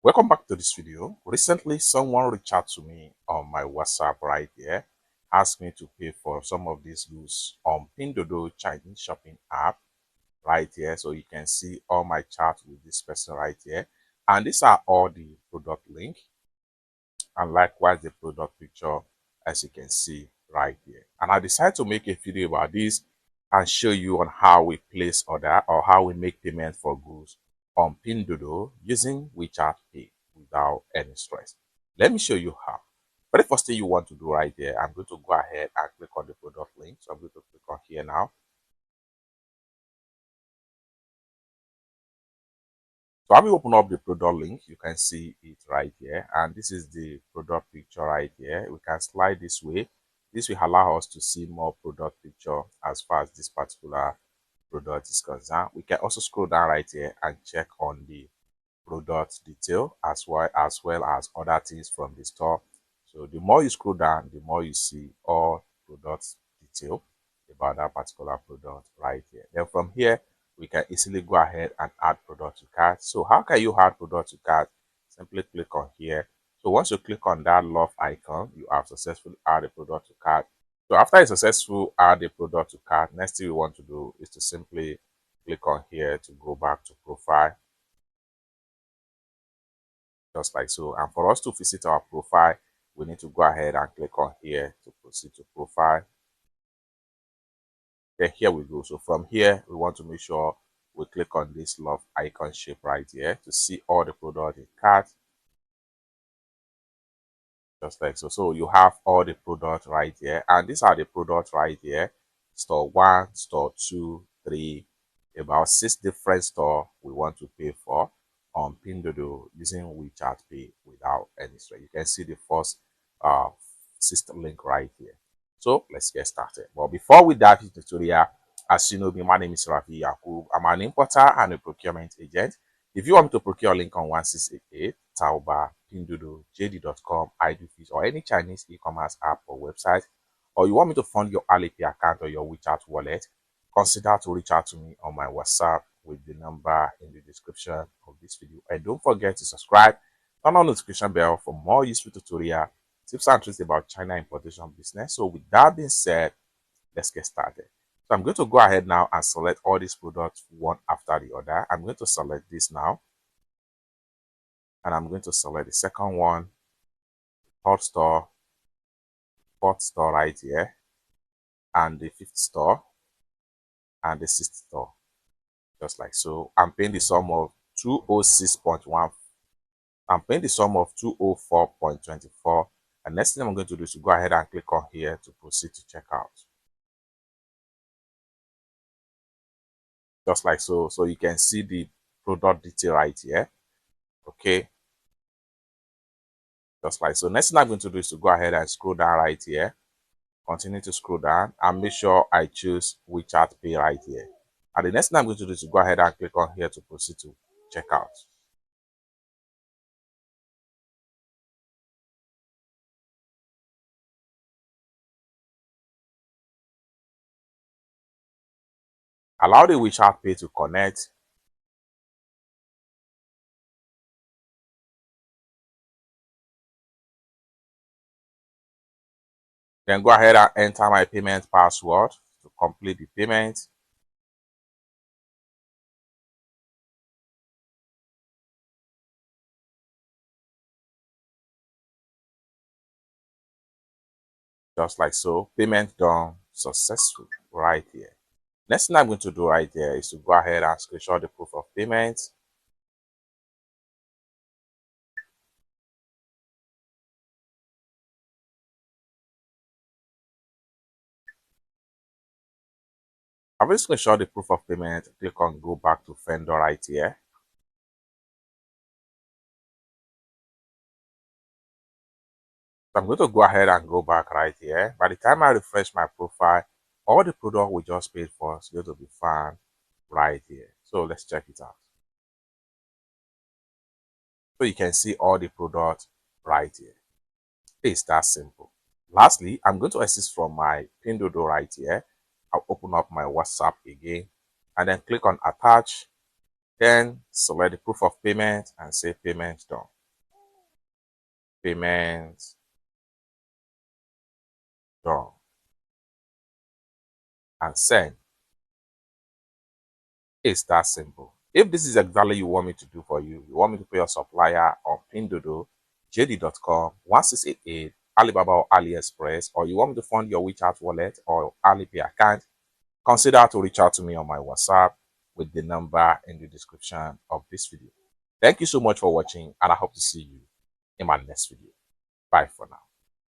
Welcome back to this video. Recently, someone reached out to me on my WhatsApp right here, asked me to pay for some of these goods on Pinduoduo Chinese shopping app right here. So you can see all my chats with this person right here. And these are all the product link and likewise the product picture, as you can see right here. And I decided to make a video about this and show you on how we place order or how we make payment for goods on Pinduoduo using WeChat Pay without any stress. Let me show you how. Very first thing you want to do right there, I'm going to go ahead and click on the product link. So I'm going to click on here now. So having opened up the product link, you can see it right here. And this is the product picture right here. We can slide this way. This will allow us to see more product picture as far as this particular product is concerned. We can also scroll down right here and check on the product detail as well as other things from the store. So the more you scroll down, the more you see all product detail about that particular product right here. Then from here, we can easily go ahead and add product to cart. So how can you add product to cart? Simply click on here. So once you click on that love icon, you have successfully added a product to cart. So after you successfully add a product to cart, next thing you want to do is to simply click on here to go back to profile, just like so. And for us to visit our profile, we need to go ahead and click on here to proceed to profile. Then here we go. So from here, we want to make sure we click on this love icon shape right here to see all the product in cart, just like so. So you have all the product right here, and these are the products right here: store 1, store 2, 3, about 6 different store we want to pay for on Pinduoduo using WeChat Pay without any stress. You can see the first system link right here. So let's get started. But before we dive into the tutorial, as you know me, my name is Rafi Yakub. I'm an importer and a procurement agent. If you want me to procure a link on 1688, Taoba, Pinduoduo, JD.com, IDFish, or any Chinese e-commerce app or website, or you want me to fund your Alipay account or your WeChat wallet, consider to reach out to me on my WhatsApp with the number in the description of this video. And don't forget to subscribe, turn on the notification bell for more useful tutorial, tips and tricks about China importation business. So with that being said, let's get started. So I'm going to go ahead now and select all these products one after the other. I'm going to select this now. And I'm going to select the second one, third store, fourth store right here, and the fifth store, and the sixth store. Just like so. I'm paying the sum of 206.1. I'm paying the sum of 204.24. And next thing I'm going to do is to go ahead and click on here to proceed to checkout. Just like so. So you can see the product detail right here. Okay. Just like so. Next thing I'm going to do is to go ahead and scroll down right here. Continue to scroll down and make sure I choose WeChat Pay right here. And the next thing I'm going to do is to go ahead and click on here to proceed to checkout. Allow the WeChat Pay to connect. Then go ahead and enter my payment password to complete the payment. Just like so. Payment done successful right here. Next thing I'm going to do right here is to go ahead and screenshot the proof of payment. I'm going to screenshot the proof of payment. Click on go back to vendor right here. So I'm going to go ahead and go back right here. By the time I refresh my profile, all the product we just paid for is going to be found right here. So let's check it out. So you can see all the product right here. It's that simple. Lastly, I'm going to exit from my Pinduoduo right here. I'll open up my WhatsApp again and then click on attach. Then select the proof of payment and say payment done. Payment done. And send. It's that simple. If this is exactly you want me to do for you, you want me to pay your supplier on Pinduoduo, JD.com, 1688, Alibaba or AliExpress, or you want me to fund your WeChat wallet or Alipay account, consider to reach out to me on my WhatsApp with the number in the description of this video. Thank you so much for watching, and I hope to see you in my next video. Bye for now.